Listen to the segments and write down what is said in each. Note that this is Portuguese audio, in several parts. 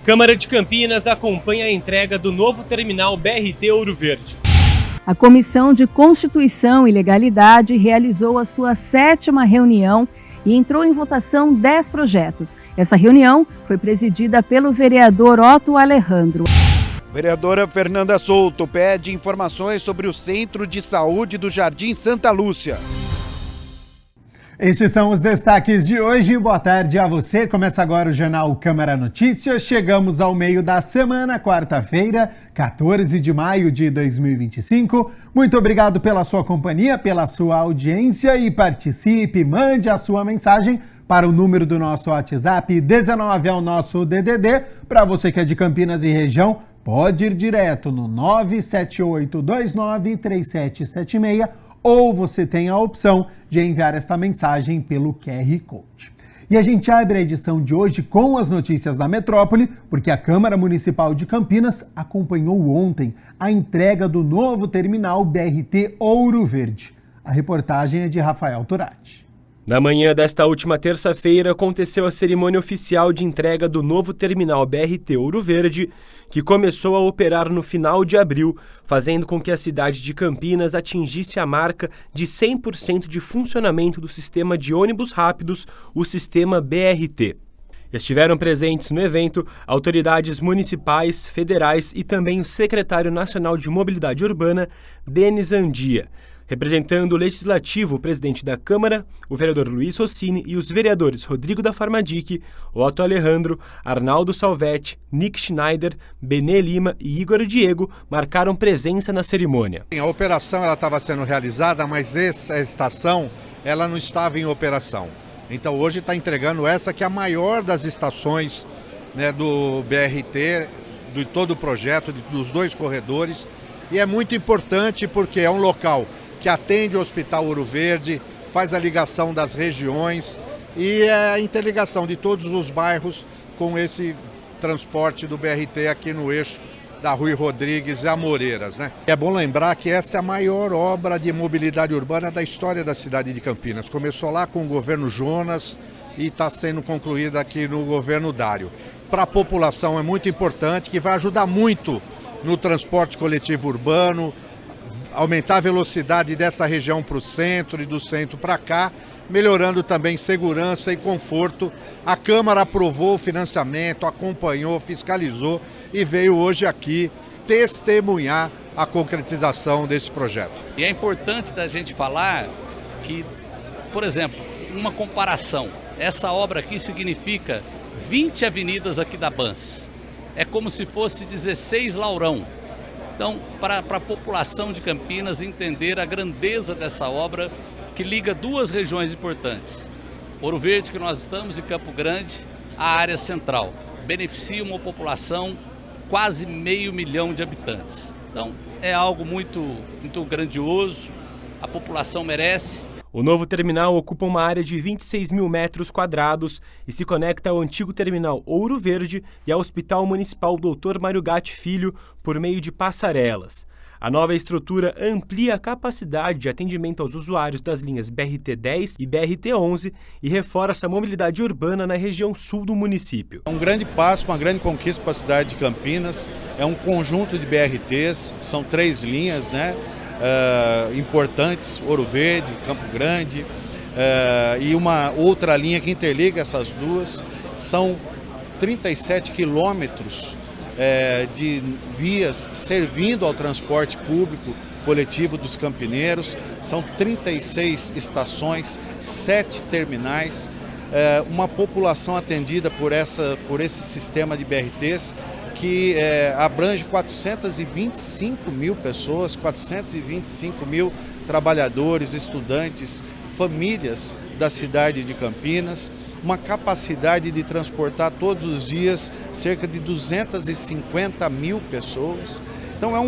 Câmara de Campinas acompanha a entrega do novo terminal BRT Ouro Verde. A Comissão de Constituição e Legalidade realizou a sua 7ª reunião e entrou em votação 10 projetos. Essa reunião foi presidida pelo vereador Otto Alejandro. Vereadora Fernanda Souto pede informações sobre o Centro de Saúde do Jardim Santa Lúcia. Estes são os destaques de hoje. Boa tarde a você. Começa agora o Jornal Câmara Notícias. Chegamos ao meio da semana, quarta-feira, 14 de maio de 2025. Muito obrigado pela sua companhia, pela sua audiência e participe, mande a sua mensagem para o número do nosso WhatsApp, 19 é o nosso DDD. Para você que é de Campinas e região, pode ir direto no 978293776 ou você tem a opção de enviar esta mensagem pelo QR Code. E a gente abre a edição de hoje com as notícias da metrópole, porque a Câmara Municipal de Campinas acompanhou ontem a entrega do novo terminal BRT Ouro Verde. A reportagem é de Rafael Turati. Na manhã desta última terça-feira, aconteceu a cerimônia oficial de entrega do novo terminal BRT Ouro Verde, que começou a operar no final de abril, fazendo com que a cidade de Campinas atingisse a marca de 100% de funcionamento do sistema de ônibus rápidos, o sistema BRT. Estiveram presentes no evento autoridades municipais, federais e também o secretário nacional de Mobilidade Urbana, Denis Andia. Representando o Legislativo, o presidente da Câmara, o vereador Luiz Rossini e os vereadores Rodrigo da Farmadic, Otto Alejandro, Arnaldo Salvetti, Nick Schneider, Benê Lima e Igor Diego marcaram presença na cerimônia. A operação estava sendo realizada, mas essa estação ela não estava em operação. Então hoje está entregando essa que é a maior das estações, né, do BRT, de todo o projeto, dos 2 corredores. E é muito importante porque é um local que atende o Hospital Ouro Verde, faz a ligação das regiões e é a interligação de todos os bairros com esse transporte do BRT aqui no eixo da Rui Rodrigues e Amoreiras, né? É bom lembrar que essa é a maior obra de mobilidade urbana da história da cidade de Campinas. Começou lá com o governo Jonas e está sendo concluída aqui no governo Dário. Para a população é muito importante, que vai ajudar muito no transporte coletivo urbano, aumentar a velocidade dessa região para o centro e do centro para cá, melhorando também segurança e conforto. A Câmara aprovou o financiamento, acompanhou, fiscalizou e veio hoje aqui testemunhar a concretização desse projeto. E é importante da gente falar que, por exemplo, uma comparação, essa obra aqui significa 20 avenidas aqui da Bans. É como se fosse 16 Laurão. Então, para a população de Campinas entender a grandeza dessa obra que liga 2 regiões importantes. Ouro Verde, que nós estamos, e Campo Grande, a área central. Beneficia uma população quase 500 mil de habitantes. Então, é algo muito grandioso, a população merece. O novo terminal ocupa uma área de 26 mil metros quadrados e se conecta ao antigo terminal Ouro Verde e ao Hospital Municipal Dr. Mário Gatti Filho por meio de passarelas. A nova estrutura amplia a capacidade de atendimento aos usuários das linhas BRT-10 e BRT-11 e reforça a mobilidade urbana na região sul do município. É um grande passo, uma grande conquista para a cidade de Campinas. É um conjunto de BRTs, são 3 linhas, né? Importantes, Ouro Verde, Campo Grande, e uma outra linha que interliga essas duas. São 37 quilômetros de vias servindo ao transporte público coletivo dos campineiros. São 36 estações, 7 terminais, uma população atendida por esse sistema de BRTs que abrange 425 mil pessoas, 425 mil trabalhadores, estudantes, famílias da cidade de Campinas, uma capacidade de transportar todos os dias cerca de 250 mil pessoas. Então é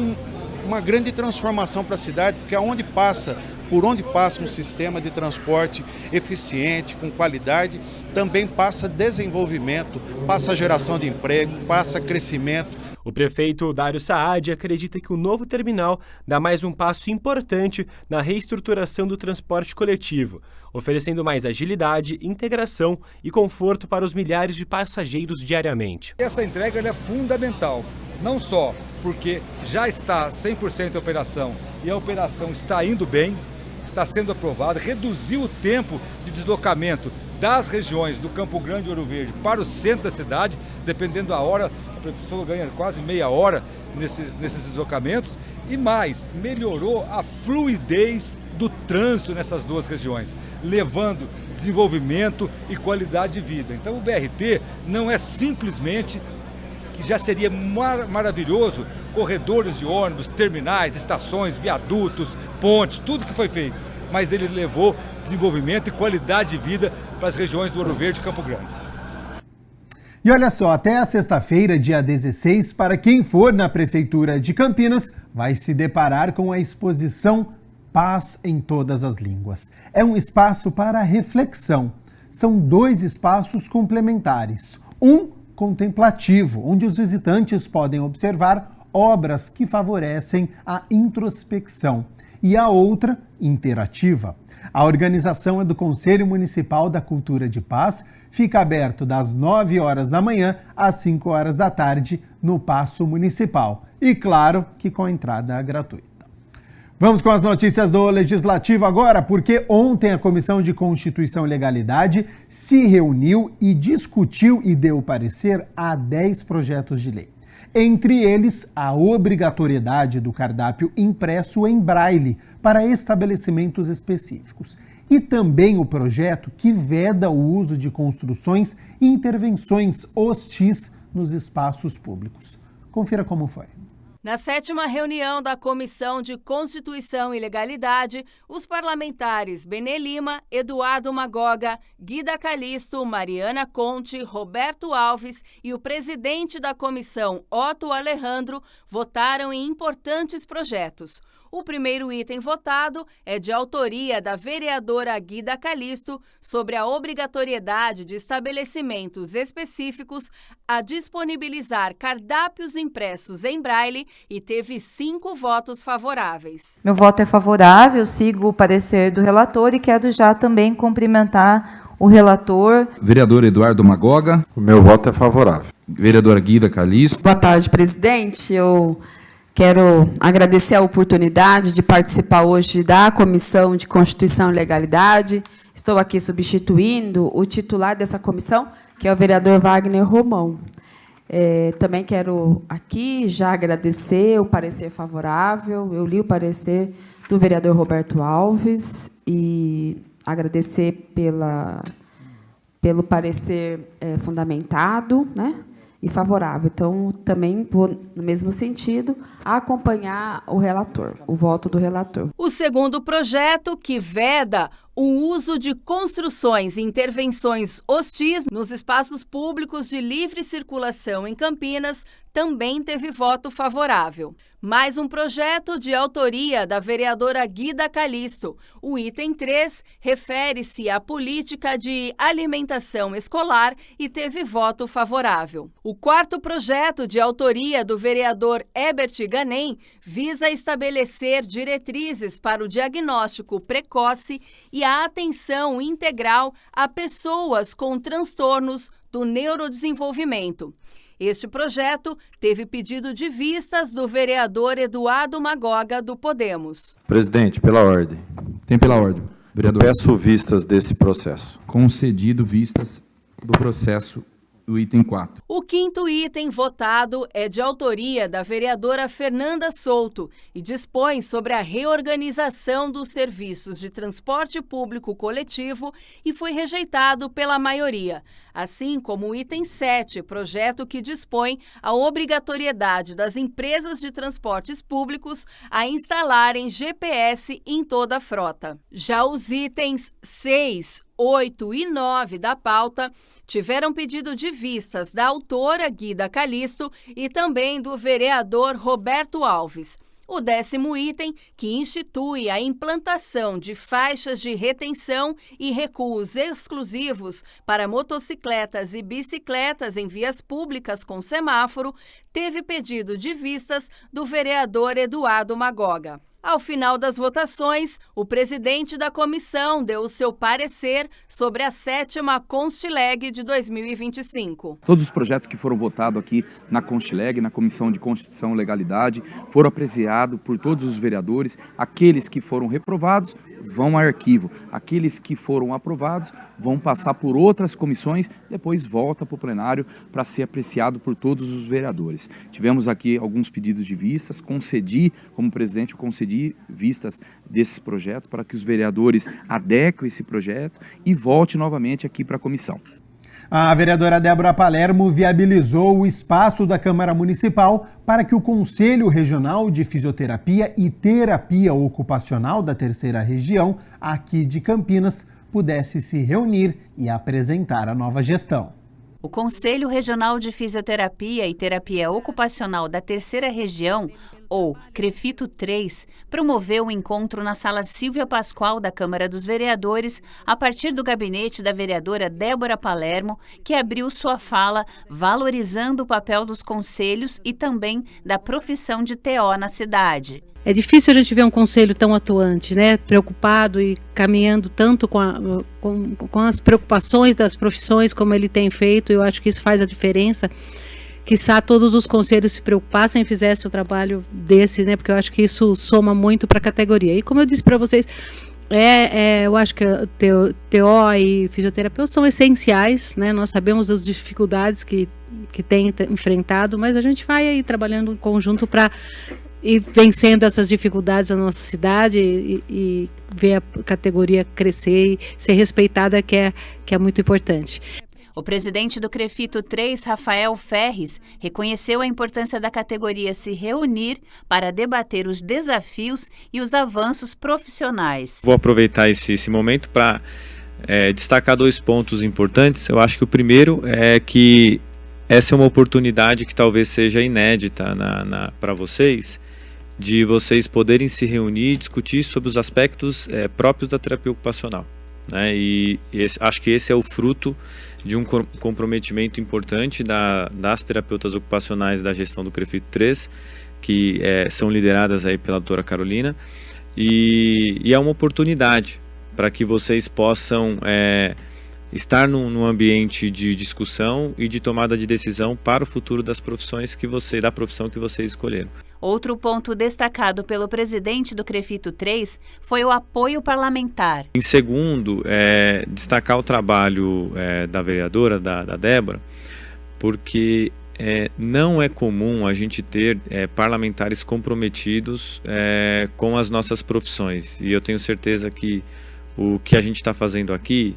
uma grande transformação para a cidade, porque por onde passa um sistema de transporte eficiente, com qualidade, também passa desenvolvimento, passa geração de emprego, passa crescimento. O prefeito Dário Saad acredita que o novo terminal dá mais um passo importante na reestruturação do transporte coletivo, oferecendo mais agilidade, integração e conforto para os milhares de passageiros diariamente. Essa entrega é fundamental, não só porque já está 100% em operação e a operação está indo bem, está sendo aprovada, reduziu o tempo de deslocamento das regiões do Campo Grande e Ouro Verde para o centro da cidade, dependendo da hora, a pessoa ganha quase meia hora nesses deslocamentos, e mais, melhorou a fluidez do trânsito nessas duas regiões, levando desenvolvimento e qualidade de vida. Então o BRT não é simplesmente, que já seria maravilhoso, corredores de ônibus, terminais, estações, viadutos, pontes, tudo que foi feito, mas ele levou desenvolvimento e qualidade de vida para as regiões do Ouro Verde e Campo Grande. E olha só, até a sexta-feira, dia 16, para quem for na Prefeitura de Campinas, vai se deparar com a exposição Paz em Todas as Línguas. É um espaço para reflexão. São 2 espaços complementares. Um contemplativo, onde os visitantes podem observar obras que favorecem a introspecção. E a outra, interativa. A organização é do Conselho Municipal da Cultura de Paz, fica aberto das 9 horas da manhã às 5 horas da tarde no Paço Municipal. E claro que com entrada gratuita. Vamos com as notícias do Legislativo agora, porque ontem a Comissão de Constituição e Legalidade se reuniu e discutiu e deu parecer a 10 projetos de lei. Entre eles, a obrigatoriedade do cardápio impresso em braille para estabelecimentos específicos. E também o projeto que veda o uso de construções e intervenções hostis nos espaços públicos. Confira como foi. Na 7ª reunião da Comissão de Constituição e Legalidade, os parlamentares Benê Lima, Eduardo Magoga, Guida Calisto, Mariana Conte, Roberto Alves e o presidente da comissão, Otto Alejandro, votaram em importantes projetos. O primeiro item votado é de autoria da vereadora Guida Calisto sobre a obrigatoriedade de estabelecimentos específicos a disponibilizar cardápios impressos em braille e teve 5 votos favoráveis. Meu voto é favorável, sigo o parecer do relator e quero já também cumprimentar o relator. Vereador Eduardo Magoga. O meu voto é favorável. Vereadora Guida Calisto. Boa tarde, presidente. Eu quero agradecer a oportunidade de participar hoje da Comissão de Constituição e Legalidade. Estou aqui substituindo o titular dessa comissão, que é o vereador Wagner Romão. Também quero aqui já agradecer o parecer favorável. Eu li o parecer do vereador Roberto Alves e agradecer pelo parecer fundamentado, né? E favorável. Então, também vou, no mesmo sentido, acompanhar o relator, o voto do relator. O segundo projeto, que veda o uso de construções e intervenções hostis nos espaços públicos de livre circulação em Campinas, também teve voto favorável. Mais um projeto de autoria da vereadora Guida Calisto. O item 3 refere-se à política de alimentação escolar e teve voto favorável. O quarto projeto de autoria do vereador Herbert Ganem visa estabelecer diretrizes para o diagnóstico precoce e a atenção integral a pessoas com transtornos do neurodesenvolvimento. Este projeto teve pedido de vistas do vereador Eduardo Magoga, do Podemos. Presidente, pela ordem. Tem pela ordem. Vereador. Eu peço vistas desse processo. Concedido vistas do processo do item 4. O quinto item votado é de autoria da vereadora Fernanda Souto e dispõe sobre a reorganização dos serviços de transporte público coletivo e foi rejeitado pela maioria. Assim como o item 7, projeto que dispõe a obrigatoriedade das empresas de transportes públicos a instalarem GPS em toda a frota. Já os itens 6, 8 e 9 da pauta tiveram pedido de vistas da autora Guida Calisto e também do vereador Roberto Alves. O 10º item, que institui a implantação de faixas de retenção e recuos exclusivos para motocicletas e bicicletas em vias públicas com semáforo, teve pedido de vistas do vereador Eduardo Magoga. Ao final das votações, o presidente da comissão deu o seu parecer sobre a 7ª Constileg de 2025. Todos os projetos que foram votados aqui na Constileg, na Comissão de Constituição e Legalidade, foram apreciados por todos os vereadores. Aqueles que foram reprovados vão a arquivo. Aqueles que foram aprovados vão passar por outras comissões, depois volta para o plenário para ser apreciado por todos os vereadores. Tivemos aqui alguns pedidos de vistas, como presidente, eu concedi vistas desses projetos para que os vereadores adequem esse projeto e volte novamente aqui para a comissão. A vereadora Débora Palermo viabilizou o espaço da Câmara Municipal para que o Conselho Regional de Fisioterapia e Terapia Ocupacional da 3ª Região, aqui de Campinas, pudesse se reunir e apresentar a nova gestão. O Conselho Regional de Fisioterapia e Terapia Ocupacional da 3ª Região, ou CREFITO 3, promoveu um encontro na Sala Silvia Pascoal da Câmara dos Vereadores, a partir do gabinete da vereadora Débora Palermo, que abriu sua fala valorizando o papel dos conselhos e também da profissão de TO na cidade. É difícil a gente ver um conselho tão atuante, né? Preocupado e caminhando tanto com as preocupações das profissões como ele tem feito. Eu acho que isso faz a diferença. Quiçá todos os conselhos se preocupassem e fizessem o trabalho desse, né? Porque eu acho que isso soma muito para a categoria. E como eu disse para vocês, eu acho que TO e fisioterapia são essenciais, né? Nós sabemos as dificuldades que tem enfrentado, mas a gente vai aí trabalhando em conjunto para ir vencendo essas dificuldades na nossa cidade e ver a categoria crescer e ser respeitada, que é muito importante. O presidente do CREFITO 3, Rafael Ferres, reconheceu a importância da categoria se reunir para debater os desafios e os avanços profissionais. Vou aproveitar esse momento para destacar 2 pontos importantes. Eu acho que o primeiro é que essa é uma oportunidade que talvez seja inédita para vocês, de vocês poderem se reunir e discutir sobre os aspectos próprios da terapia ocupacional, né? E acho que esse é o fruto de um comprometimento importante das terapeutas ocupacionais da gestão do CREFITO 3, que são lideradas aí pela doutora Carolina, e é uma oportunidade para que vocês possam estar num ambiente de discussão e de tomada de decisão para o futuro da profissão que vocês escolheram. Outro ponto destacado pelo presidente do CREFITO 3 foi o apoio parlamentar. Em segundo, destacar o trabalho da vereadora, da Débora, porque não é comum a gente ter parlamentares comprometidos com as nossas profissões. E eu tenho certeza que o que a gente está fazendo aqui,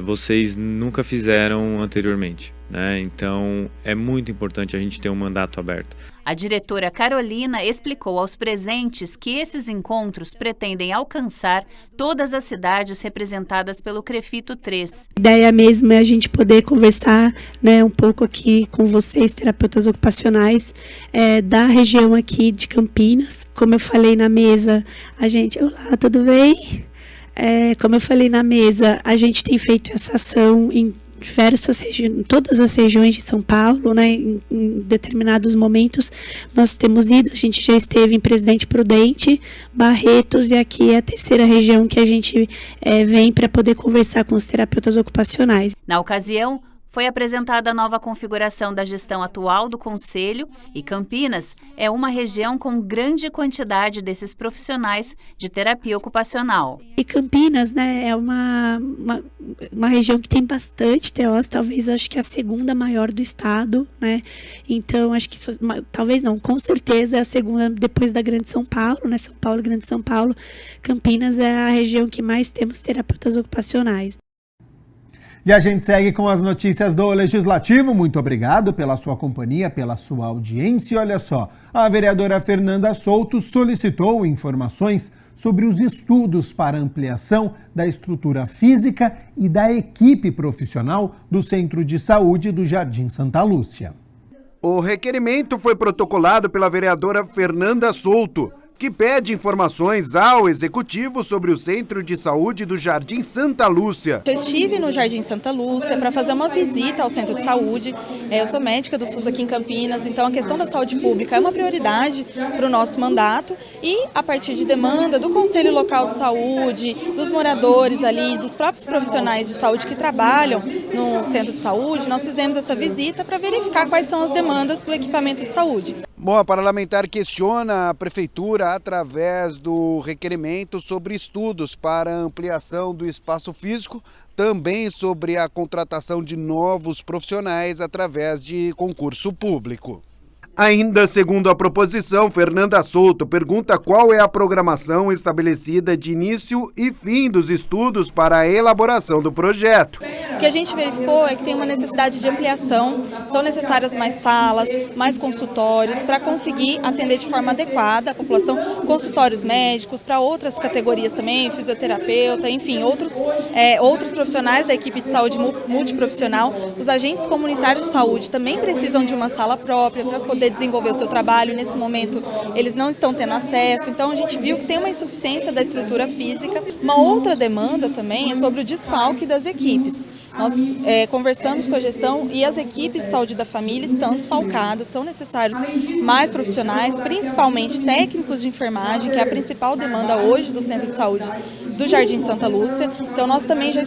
vocês nunca fizeram anteriormente, né? Então é muito importante a gente ter um mandato aberto. A diretora Carolina explicou aos presentes que esses encontros pretendem alcançar todas as cidades representadas pelo CREFITO 3. A ideia mesmo é a gente poder conversar, né, um pouco aqui com vocês, terapeutas ocupacionais da região aqui de Campinas. Como eu falei na mesa, olá, tudo bem? Como eu falei na mesa, a gente tem feito essa ação em diversas regiões, todas as regiões de São Paulo, né? Em determinados momentos nós temos ido, a gente já esteve em Presidente Prudente, Barretos, e aqui é a 3ª região que a gente vem para poder conversar com os terapeutas ocupacionais. Na ocasião, foi apresentada a nova configuração da gestão atual do Conselho e Campinas é uma região com grande quantidade desses profissionais de terapia ocupacional. E Campinas, né, é uma região que tem bastante TOs, talvez acho que a 2ª maior do estado, né? Então acho que talvez não, com certeza é a 2ª depois da Grande São Paulo, né? São Paulo, Grande São Paulo. Campinas é a região que mais temos terapeutas ocupacionais. E a gente segue com as notícias do Legislativo. Muito obrigado pela sua companhia, pela sua audiência. E olha só, a vereadora Fernanda Souto solicitou informações sobre os estudos para ampliação da estrutura física e da equipe profissional do Centro de Saúde do Jardim Santa Lúcia. O requerimento foi protocolado pela vereadora Fernanda Souto, que pede informações ao Executivo sobre o Centro de Saúde do Jardim Santa Lúcia. Eu estive no Jardim Santa Lúcia para fazer uma visita ao Centro de Saúde. Eu sou médica do SUS aqui em Campinas, então a questão da saúde pública é uma prioridade para o nosso mandato e, a partir de demanda do Conselho Local de Saúde, dos moradores ali, dos próprios profissionais de saúde que trabalham no Centro de Saúde, nós fizemos essa visita para verificar quais são as demandas do equipamento de saúde. Bom, a parlamentar questiona a Prefeitura através do requerimento sobre estudos para ampliação do espaço físico, também sobre a contratação de novos profissionais através de concurso público. Ainda segundo a proposição, Fernanda Souto pergunta qual é a programação estabelecida de início e fim dos estudos para a elaboração do projeto. O que a gente verificou é que tem uma necessidade de ampliação, são necessárias mais salas, mais consultórios para conseguir atender de forma adequada a população, consultórios médicos para outras categorias também, fisioterapeuta, enfim, outros profissionais da equipe de saúde multiprofissional. Os agentes comunitários de saúde também precisam de uma sala própria para poder desenvolver o seu trabalho. Nesse momento eles não estão tendo acesso, então a gente viu que tem uma insuficiência da estrutura física. Uma outra demanda também é sobre o desfalque das equipes. Nós conversamos com a gestão e as equipes de saúde da família estão desfalcadas, são necessários mais profissionais, principalmente técnicos de enfermagem, que é a principal demanda hoje do Centro de Saúde do Jardim Santa Lúcia. Então nós também já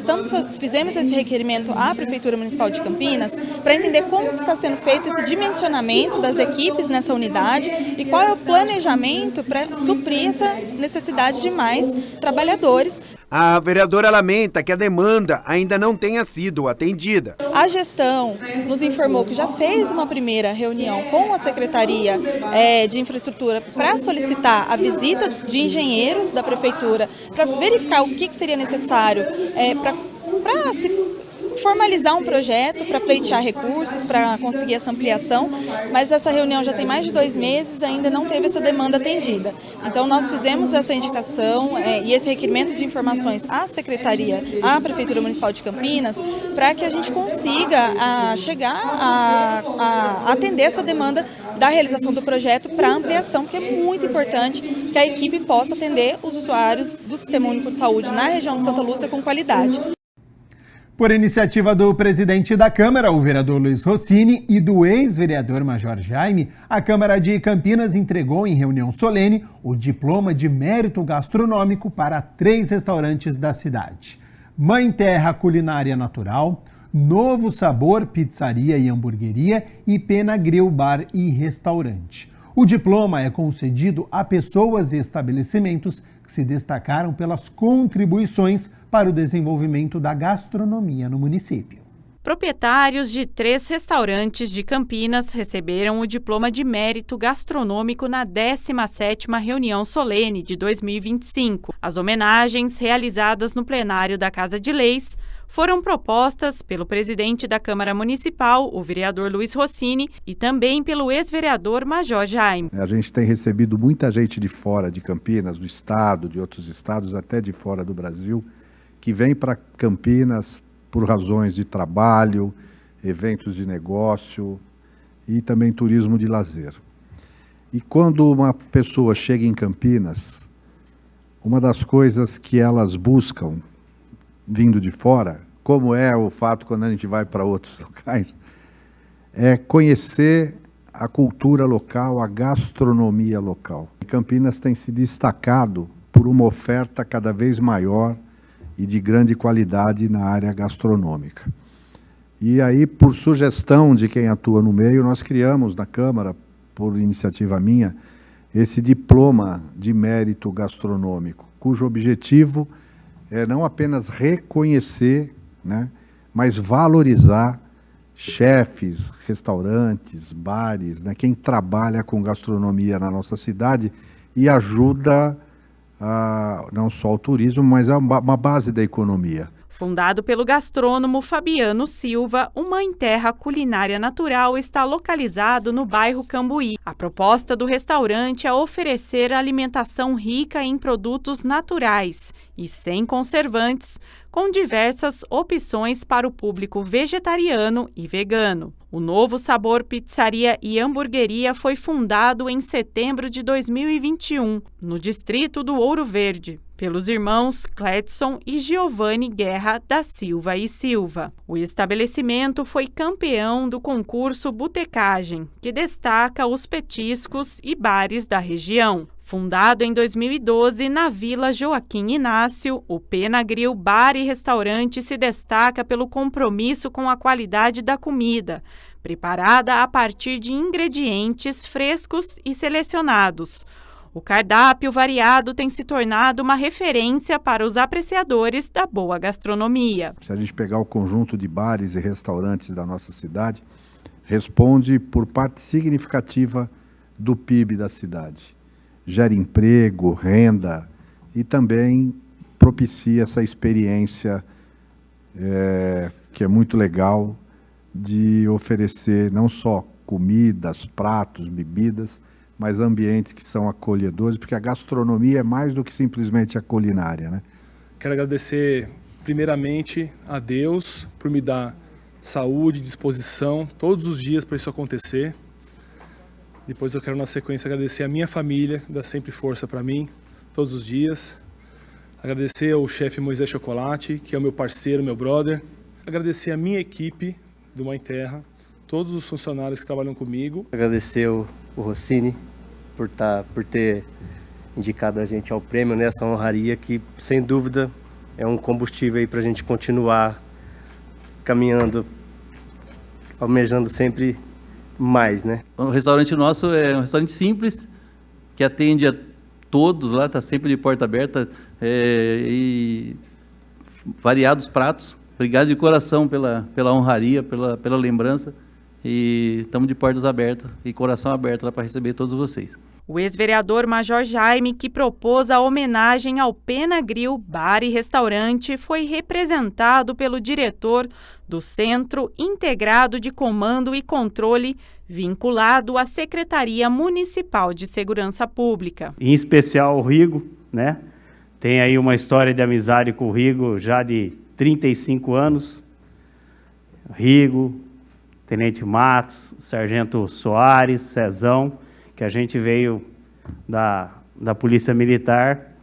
fizemos esse requerimento à Prefeitura Municipal de Campinas para entender como está sendo feito esse dimensionamento das equipes nessa unidade e qual é o planejamento para suprir essa necessidade de mais trabalhadores. A vereadora lamenta que a demanda ainda não tenha sido atendida. A gestão nos informou que já fez uma primeira reunião com a Secretaria de Infraestrutura para solicitar a visita de engenheiros da Prefeitura para verificar o que seria necessário para se formalizar um projeto, para pleitear recursos, para conseguir essa ampliação, mas essa reunião já tem mais de 2 meses e ainda não teve essa demanda atendida. Então nós fizemos essa indicação e esse requerimento de informações à Secretaria, à Prefeitura Municipal de Campinas, para que a gente consiga chegar a atender essa demanda da realização do projeto para ampliação, que é muito importante que a equipe possa atender os usuários do Sistema Único de Saúde na região de Santa Lúcia com qualidade. Por iniciativa do presidente da Câmara, o vereador Luiz Rossini, e do ex-vereador Major Jaime, a Câmara de Campinas entregou em reunião solene o diploma de mérito gastronômico para 3 restaurantes da cidade: Mãe Terra Culinária Natural, Novo Sabor Pizzaria e Hamburgueria e Pena Grill Bar e Restaurante. O diploma é concedido a pessoas e estabelecimentos que se destacaram pelas contribuições para o desenvolvimento da gastronomia no município. Proprietários de 3 restaurantes de Campinas receberam o diploma de mérito gastronômico na 17ª reunião solene de 2025. As homenagens realizadas no plenário da Casa de Leis foram propostas pelo presidente da Câmara Municipal, o vereador Luiz Rossini, e também pelo ex-vereador Major Jaime. A gente tem recebido muita gente de fora de Campinas, do estado, de outros estados, até de fora do Brasil, que vem para Campinas por razões de trabalho, eventos de negócio e também turismo de lazer. E quando uma pessoa chega em Campinas, uma das coisas que elas buscam vindo de fora, como é o fato quando a gente vai para outros locais, é conhecer a cultura local, a gastronomia local. Campinas tem se destacado por uma oferta cada vez maior e de grande qualidade na área gastronômica. E aí, por sugestão de quem atua no meio, nós criamos na Câmara, por iniciativa minha, esse diploma de mérito gastronômico, cujo objetivo é não apenas reconhecer, né, mas valorizar chefes, restaurantes, bares, né, quem trabalha com gastronomia na nossa cidade e ajuda não só o turismo, mas é uma base da economia. Fundado pelo gastrônomo Fabiano Silva, o Mãe Terra Culinária Natural está localizado no bairro Cambuí. A proposta do restaurante é oferecer alimentação rica em produtos naturais e sem conservantes, com diversas opções para o público vegetariano e vegano. O Novo Sabor Pizzaria e Hamburgueria foi fundado em setembro de 2021, no distrito do Ouro Verde, pelos irmãos Cledson e Giovanni Guerra da Silva e Silva. O estabelecimento foi campeão do concurso Botecagem, que destaca os petiscos e bares da região. Fundado em 2012 na Vila Joaquim Inácio, o Pena Grill Bar e Restaurante se destaca pelo compromisso com a qualidade da comida, preparada a partir de ingredientes frescos e selecionados. O cardápio variado tem se tornado uma referência para os apreciadores da boa gastronomia. Se a gente pegar o conjunto de bares e restaurantes da nossa cidade, responde por parte significativa do PIB da cidade. Gera emprego, renda e também propicia essa experiência que é muito legal de oferecer não só comidas, pratos, bebidas, mas ambientes que são acolhedores, porque a gastronomia é mais do que simplesmente a culinária, né? Quero agradecer primeiramente a Deus por me dar saúde, disposição todos os dias para isso acontecer. Depois eu quero na sequência agradecer a minha família, que dá sempre força para mim, todos os dias. Agradecer ao chefe Moisés Chocolate, que é o meu parceiro, meu brother. Agradecer a minha equipe do Mãe Terra, todos os funcionários que trabalham comigo. Agradecer o Rossini por ter indicado a gente ao prêmio, né? Essa honraria que, sem dúvida, é um combustível para a gente continuar caminhando, almejando sempre mais, né? O restaurante nosso é um restaurante simples, que atende a todos lá, está sempre de porta aberta e variados pratos. Obrigado de coração pela honraria, pela lembrança, e estamos de portas abertas e coração aberto lá para receber todos vocês. O ex-vereador Major Jaime, que propôs a homenagem ao Pena Grill Bar e Restaurante, foi representado pelo diretor do Centro Integrado de Comando e Controle, vinculado à Secretaria Municipal de Segurança Pública. Em especial o Rigo, né? Tem aí uma história de amizade com o Rigo já de 35 anos. Rigo, Tenente Matos, Sargento Soares, Cezão, que a gente veio da Polícia Militar,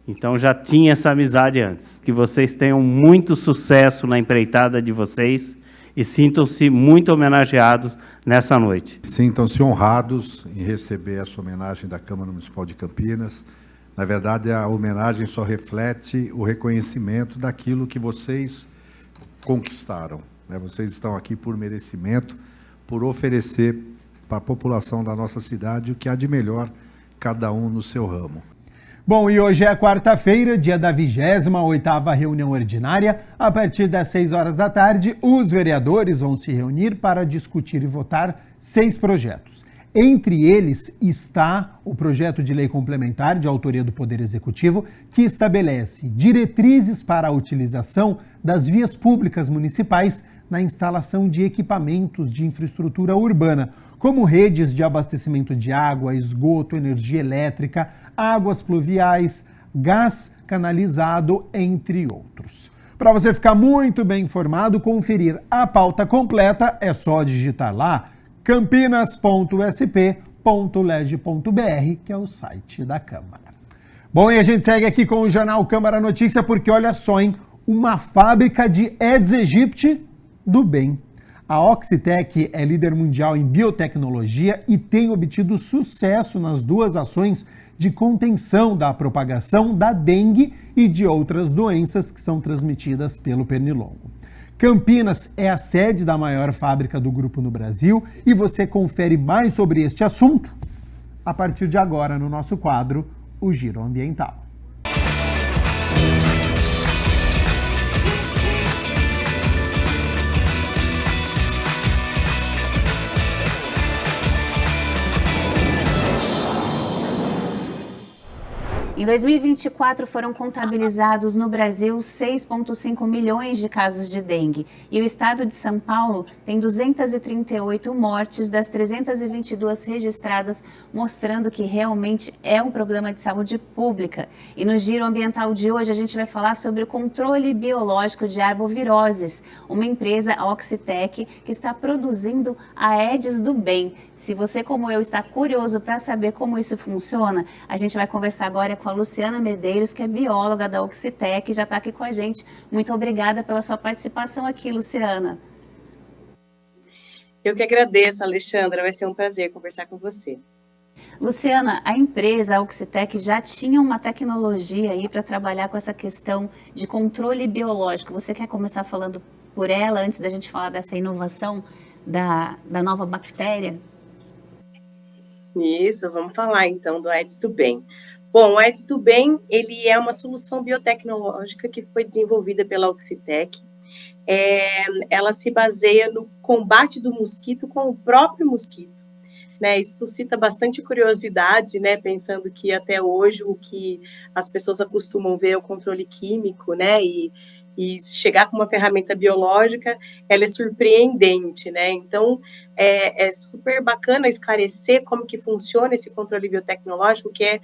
então já tinha essa amizade antes. Que vocês tenham muito sucesso na empreitada de vocês e sintam-se muito homenageados nessa noite. Sintam-se honrados em receber essa homenagem da Câmara Municipal de Campinas. Na verdade, a homenagem só reflete o reconhecimento daquilo que vocês conquistaram, né? Vocês estão aqui por merecimento, por oferecer para a população da nossa cidade o que há de melhor, cada um no seu ramo. Bom, e hoje é quarta-feira, dia da 28ª reunião ordinária. A partir das 6 horas da tarde, os vereadores vão se reunir para discutir e votar 6 projetos. Entre eles está o projeto de lei complementar de autoria do Poder Executivo, que estabelece diretrizes para a utilização das vias públicas municipais na instalação de equipamentos de infraestrutura urbana, como redes de abastecimento de água, esgoto, energia elétrica, águas pluviais, gás canalizado, entre outros. Para você ficar muito bem informado, conferir a pauta completa, é só digitar lá campinas.sp.leg.br, que é o site da Câmara. Bom, e a gente segue aqui com o Jornal Câmara Notícia, porque olha só, hein? Uma fábrica de Aedes aegypti do bem. A Oxitec é líder mundial em biotecnologia e tem obtido sucesso nas 2 ações de contenção da propagação da dengue e de outras doenças que são transmitidas pelo pernilongo. Campinas é a sede da maior fábrica do grupo no Brasil e você confere mais sobre este assunto a partir de agora no nosso quadro, o Giro Ambiental. Em 2024, foram contabilizados no Brasil 6,5 milhões de casos de dengue. E o estado de São Paulo tem 238 mortes das 322 registradas, mostrando que realmente é um problema de saúde pública. E no Giro Ambiental de hoje, a gente vai falar sobre o controle biológico de arboviroses, uma empresa, a Oxitec, que está produzindo a Aedes do bem. Se você, como eu, está curioso para saber como isso funciona, a gente vai conversar agora com a Luciana Medeiros, que é bióloga da Oxitec, já está aqui com a gente. Muito obrigada pela sua participação aqui, Luciana. Eu que agradeço, Alexandra, vai ser um prazer conversar com você. Luciana, a empresa, a Oxitec, já tinha uma tecnologia aí para trabalhar com essa questão de controle biológico. Você quer começar falando por ela, antes da gente falar dessa inovação da nova bactéria? Isso, vamos falar então do Aedes do bem. Bom, o Aedes do bem, ele é uma solução biotecnológica que foi desenvolvida pela Oxitec. Ela se baseia no combate do mosquito com o próprio mosquito, né? Isso suscita bastante curiosidade, né? Pensando que até hoje o que as pessoas acostumam ver é o controle químico, né? E chegar com uma ferramenta biológica, ela é surpreendente, né? Então, é super bacana esclarecer como que funciona esse controle biotecnológico, que é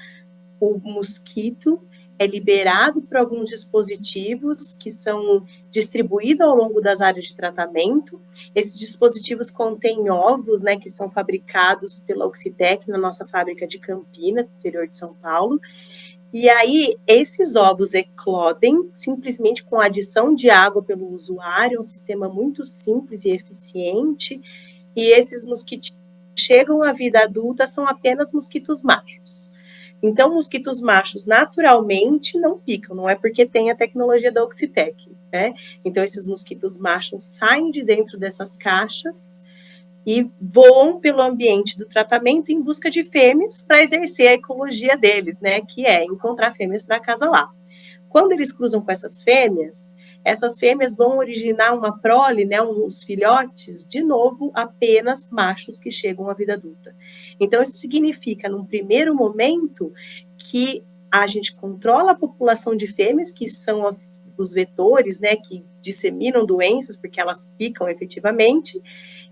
o mosquito é liberado por alguns dispositivos que são distribuídos ao longo das áreas de tratamento. Esses dispositivos contêm ovos, né, que são fabricados pela Oxitec na nossa fábrica de Campinas, no interior de São Paulo. E aí, esses ovos eclodem simplesmente com a adição de água pelo usuário, é um sistema muito simples e eficiente, e esses mosquitinhos que chegam à vida adulta são apenas mosquitos machos. Então, mosquitos machos naturalmente não picam, não é porque tem a tecnologia da Oxitec, né? Então, esses mosquitos machos saem de dentro dessas caixas e voam pelo ambiente do tratamento em busca de fêmeas para exercer a ecologia deles, né, que é encontrar fêmeas para acasalar. Quando eles cruzam com essas fêmeas vão originar uma prole, né, uns filhotes, de novo, apenas machos que chegam à vida adulta. Então, isso significa, num primeiro momento, que a gente controla a população de fêmeas, que são os vetores, né, que disseminam doenças, porque elas picam efetivamente,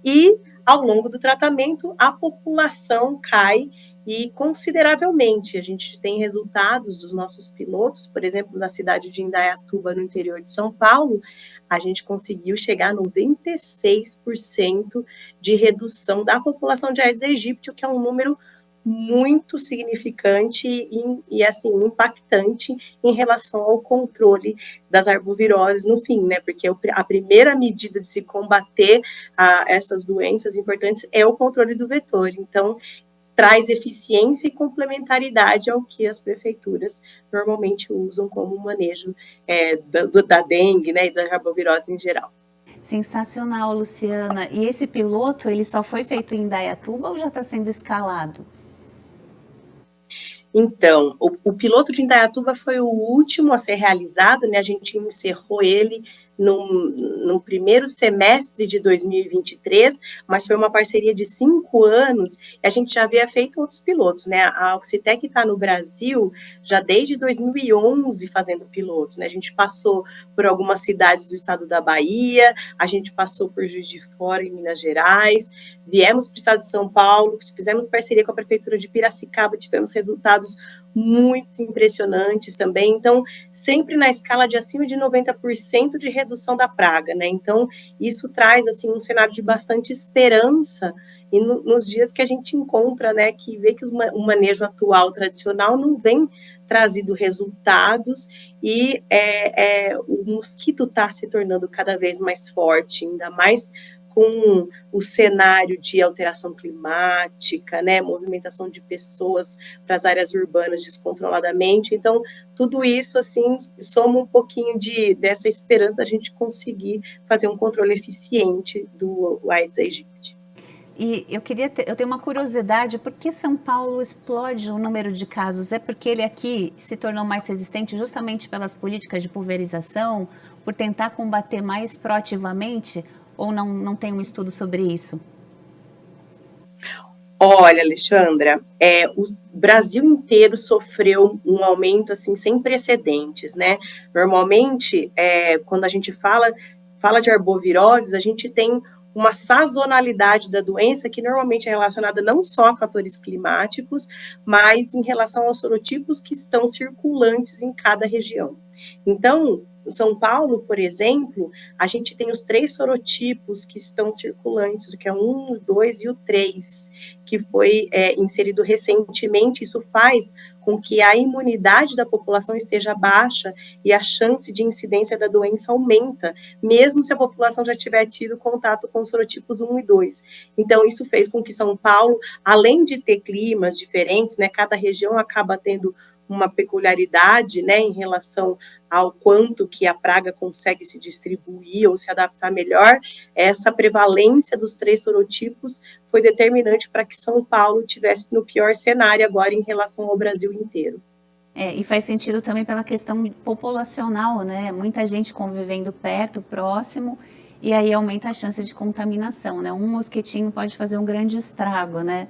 e ao longo do tratamento, a população cai e consideravelmente. A gente tem resultados dos nossos pilotos, por exemplo, na cidade de Indaiatuba, no interior de São Paulo, a gente conseguiu chegar a 96% de redução da população de Aedes aegypti, que é um número muito significante e assim, impactante em relação ao controle das arboviroses no fim, né? Porque a primeira medida de se combater essas doenças importantes é o controle do vetor. Então, traz eficiência e complementaridade ao que as prefeituras normalmente usam como manejo da dengue, né? E da arbovirose em geral. Sensacional, Luciana. E esse piloto, ele só foi feito em Indaiatuba ou já está sendo escalado? Então, o piloto de Indaiatuba foi o último a ser realizado, né? A gente encerrou ele no primeiro semestre de 2023, mas foi uma parceria de 5 anos, e a gente já havia feito outros pilotos, né? A Oxitec está no Brasil já desde 2011 fazendo pilotos, né? A gente passou por algumas cidades do estado da Bahia, a gente passou por Juiz de Fora, em Minas Gerais, viemos para o estado de São Paulo, fizemos parceria com a prefeitura de Piracicaba, tivemos resultados muito impressionantes também, então sempre na escala de acima de 90% de redução da praga, né? Então isso traz assim um cenário de bastante esperança e nos dias que a gente encontra, né, que vê que o manejo atual tradicional não vem trazido resultados e o mosquito está se tornando cada vez mais forte, ainda mais com o cenário de alteração climática, né, movimentação de pessoas para as áreas urbanas descontroladamente. Então, tudo isso, assim, soma um pouquinho dessa esperança da gente conseguir fazer um controle eficiente do Aedes aegypti. E eu tenho uma curiosidade, por que São Paulo explode o número de casos? É porque ele aqui se tornou mais resistente justamente pelas políticas de pulverização, por tentar combater mais proativamente? Ou não tem um estudo sobre isso? Olha, Alexandra, o Brasil inteiro sofreu um aumento assim sem precedentes, né? Normalmente, quando a gente fala de arboviroses, a gente tem uma sazonalidade da doença que normalmente é relacionada não só a fatores climáticos, mas em relação aos sorotipos que estão circulantes em cada região. Então, em São Paulo, por exemplo, a gente tem os 3 sorotipos que estão circulantes, que é o 1, o 2 e o 3, que foi inserido recentemente. Isso faz com que a imunidade da população esteja baixa e a chance de incidência da doença aumenta, mesmo se a população já tiver tido contato com os sorotipos 1 e 2. Então, isso fez com que São Paulo, além de ter climas diferentes, né, cada região acaba tendo uma peculiaridade, né, em relação ao quanto que a praga consegue se distribuir ou se adaptar melhor. Essa prevalência dos 3 sorotipos foi determinante para que São Paulo tivesse no pior cenário agora em relação ao Brasil inteiro. E faz sentido também pela questão populacional, né? Muita gente convivendo perto, próximo, e aí aumenta a chance de contaminação, né? Um mosquitinho pode fazer um grande estrago, né?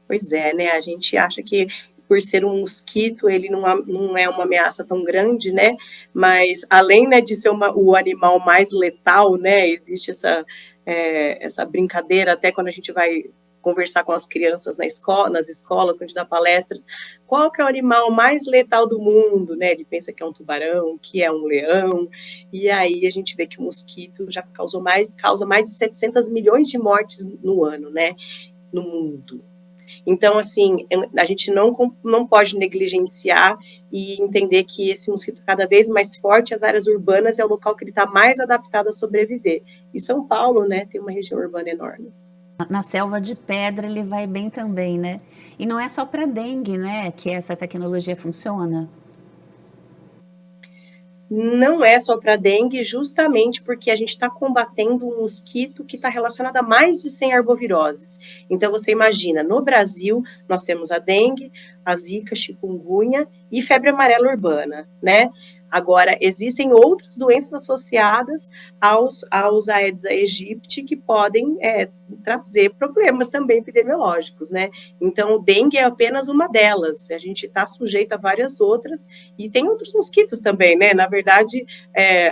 Pois é, né? A gente acha que por ser um mosquito, ele não é uma ameaça tão grande, né? Mas além, né, de ser o animal mais letal, né? Existe essa brincadeira até quando a gente vai conversar com as crianças nas escolas, quando a gente dá palestras, qual que é o animal mais letal do mundo, né? Ele pensa que é um tubarão, que é um leão, e aí a gente vê que o mosquito já causa mais de 700 milhões de mortes no ano, né? No mundo. Então, assim, a gente não pode negligenciar e entender que esse mosquito cada vez mais forte, as áreas urbanas é o local que ele está mais adaptado a sobreviver. E São Paulo, né, tem uma região urbana enorme. Na selva de pedra ele vai bem também, né? E não é só para dengue, né, que essa tecnologia funciona. Não é só para dengue, justamente porque a gente está combatendo um mosquito que está relacionado a mais de 100 arboviroses. Então, você imagina, no Brasil, nós temos a dengue, a zika, chikungunya e febre amarela urbana, né? Agora, existem outras doenças associadas aos Aedes aegypti que podem trazer problemas também epidemiológicos, né? Então, o dengue é apenas uma delas. A gente está sujeito a várias outras e tem outros mosquitos também, né? Na verdade,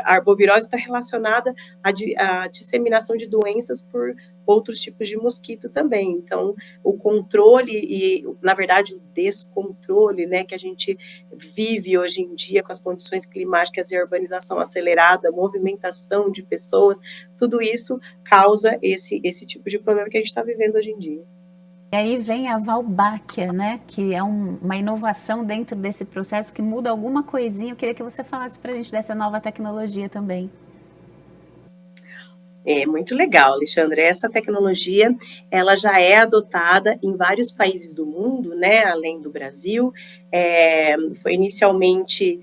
a arbovirose está relacionada à disseminação de doenças por outros tipos de mosquito também. Então, o controle e, na verdade, o descontrole, né, que a gente vive hoje em dia com as condições climáticas e a urbanização acelerada, movimentação de pessoas, tudo isso causa esse tipo de problema que a gente está vivendo hoje em dia. E aí vem a Wolbachia, né, que é uma inovação dentro desse processo que muda alguma coisinha. Eu queria que você falasse para a gente dessa nova tecnologia também. É muito legal, Alexandre. Essa tecnologia, ela já é adotada em vários países do mundo, né, além do Brasil. Foi inicialmente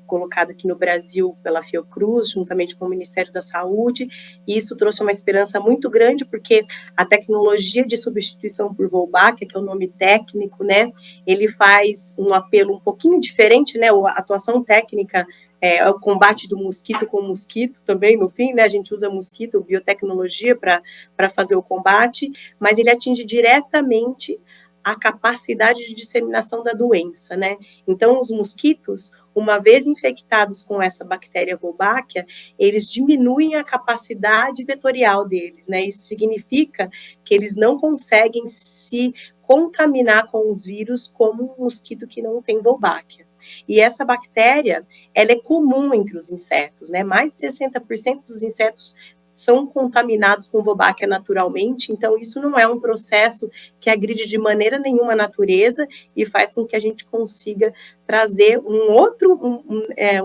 colocada aqui no Brasil pela Fiocruz, juntamente com o Ministério da Saúde, e isso trouxe uma esperança muito grande, porque a tecnologia de substituição por Wolbachia, que é o nome técnico, né, ele faz um apelo um pouquinho diferente, né, a atuação técnica é o combate do mosquito com mosquito também, no fim, né, a gente usa mosquito, biotecnologia para fazer o combate, mas ele atinge diretamente a capacidade de disseminação da doença, né? Então, os mosquitos, uma vez infectados com essa bactéria Wolbachia, eles diminuem a capacidade vetorial deles, né? Isso significa que eles não conseguem se contaminar com os vírus como um mosquito que não tem Wolbachia. E essa bactéria, ela é comum entre os insetos, né? Mais de 60% dos insetos são contaminados com Wolbachia naturalmente, então isso não é um processo que agride de maneira nenhuma a natureza e faz com que a gente consiga trazer uma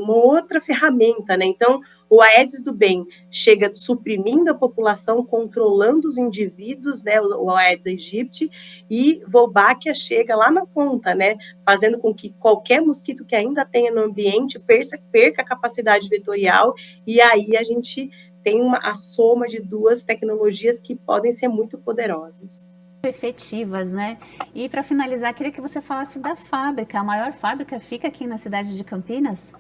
outra ferramenta, né? Então, o Aedes do bem chega suprimindo a população, controlando os indivíduos, né, o Aedes aegypti, e Wolbachia chega lá na ponta, né, fazendo com que qualquer mosquito que ainda tenha no ambiente perca a capacidade vetorial, e aí a gente tem a soma de duas tecnologias que podem ser muito poderosas. Efetivas, né? E para finalizar, queria que você falasse da fábrica. A maior fábrica fica aqui na cidade de Campinas?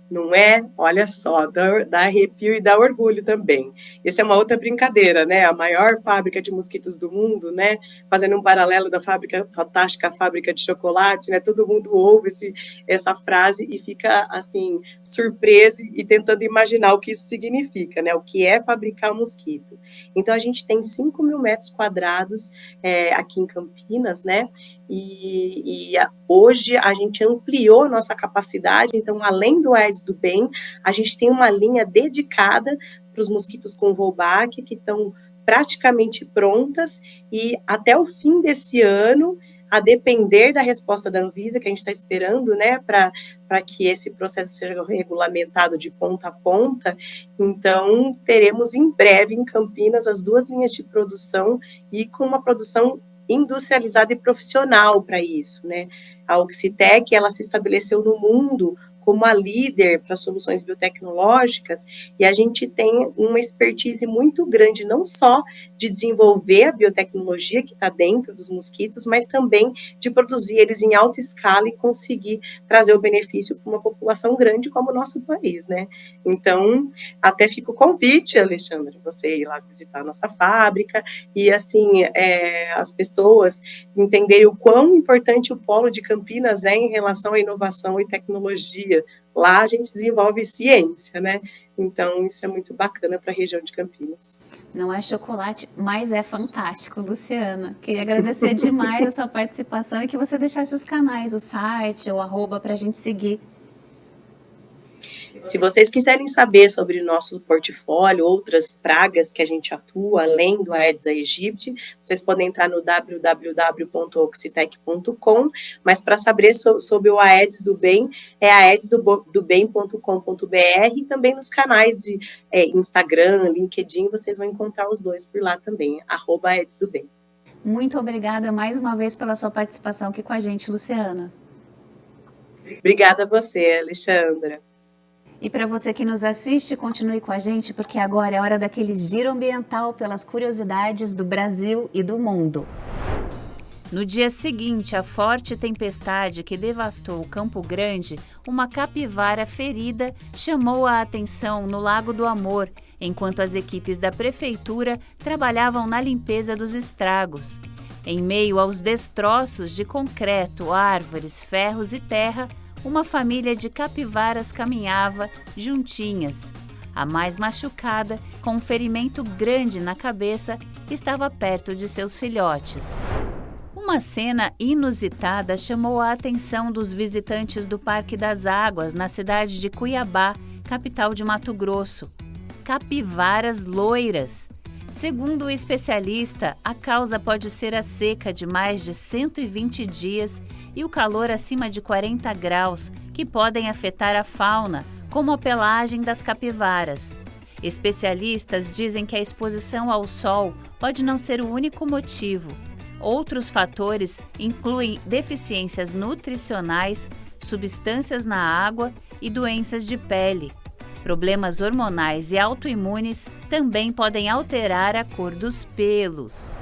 Não é? Olha só, dá arrepio e dá orgulho também. Essa é uma outra brincadeira, né? A maior fábrica de mosquitos do mundo, né? Fazendo um paralelo da fantástica fábrica de chocolate, né? Todo mundo ouve essa frase e fica, assim, surpreso e tentando imaginar o que isso significa, né? O que é fabricar um mosquito. Então, a gente tem 5.000 metros quadrados aqui em Campinas, né? E hoje a gente ampliou nossa capacidade, então além do Aedes do Bem, a gente tem uma linha dedicada para os mosquitos com Wolbachia, que estão praticamente prontas, e até o fim desse ano, a depender da resposta da Anvisa, que a gente está esperando, né, para que esse processo seja regulamentado de ponta a ponta, então teremos em breve em Campinas as 2 linhas de produção e com uma produção industrializada e profissional para isso, né? A Oxitec, ela se estabeleceu no mundo como a líder para soluções biotecnológicas, e a gente tem uma expertise muito grande, não só de desenvolver a biotecnologia que está dentro dos mosquitos, mas também de produzir eles em alta escala e conseguir trazer o benefício para uma população grande como o nosso país, né? Então, até fica o convite, Alexandre, você ir lá visitar a nossa fábrica e, assim, as pessoas entenderem o quão importante o polo de Campinas é em relação à inovação e tecnologia. Lá a gente desenvolve ciência, né? Então, isso é muito bacana para a região de Campinas. Não é chocolate, mas é fantástico, Luciana. Queria agradecer demais a sua participação e que você deixasse os canais, o site, o @ para a gente seguir. Se vocês quiserem saber sobre o nosso portfólio, outras pragas que a gente atua, além do Aedes aegypti, vocês podem entrar no www.oxitec.com, mas para saber sobre o Aedes do Bem, é aedesdobem.com.br, e também nos canais de Instagram, LinkedIn, vocês vão encontrar os dois por lá também, @aedesdobem. Muito obrigada mais uma vez pela sua participação aqui com a gente, Luciana. Obrigada a você, Alexandra. E para você que nos assiste, continue com a gente, porque agora é hora daquele giro ambiental pelas curiosidades do Brasil e do mundo. No dia seguinte à forte tempestade que devastou Campo Grande, uma capivara ferida chamou a atenção no Lago do Amor, enquanto as equipes da prefeitura trabalhavam na limpeza dos estragos. Em meio aos destroços de concreto, árvores, ferros e terra, uma família de capivaras caminhava juntinhas. A mais machucada, com um ferimento grande na cabeça, estava perto de seus filhotes. Uma cena inusitada chamou a atenção dos visitantes do Parque das Águas, na cidade de Cuiabá, capital de Mato Grosso. Capivaras loiras. Segundo o especialista, a causa pode ser a seca de mais de 120 dias e o calor acima de 40 graus, que podem afetar a fauna, como a pelagem das capivaras. Especialistas dizem que a exposição ao sol pode não ser o único motivo. Outros fatores incluem deficiências nutricionais, substâncias na água e doenças de pele. Problemas hormonais e autoimunes também podem alterar a cor dos pelos.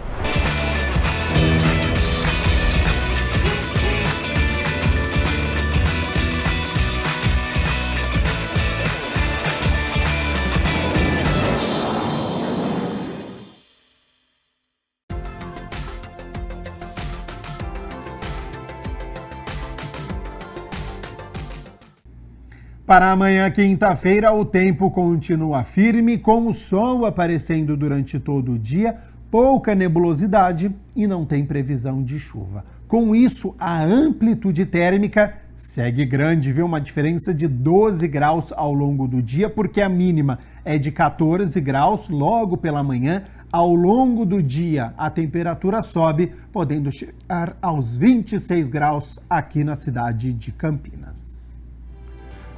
Para amanhã, quinta-feira, o tempo continua firme, com o sol aparecendo durante todo o dia, pouca nebulosidade e não tem previsão de chuva. Com isso, a amplitude térmica segue grande, viu? Uma diferença de 12 graus ao longo do dia, porque a mínima é de 14 graus logo pela manhã. Ao longo do dia, a temperatura sobe, podendo chegar aos 26 graus aqui na cidade de Campinas.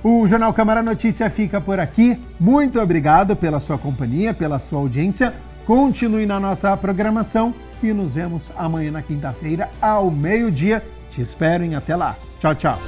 O Jornal Câmara Notícia fica por aqui. Muito obrigado pela sua companhia, pela sua audiência. Continue na nossa programação e nos vemos amanhã na quinta-feira ao meio-dia. Te espero, até lá. Tchau, tchau.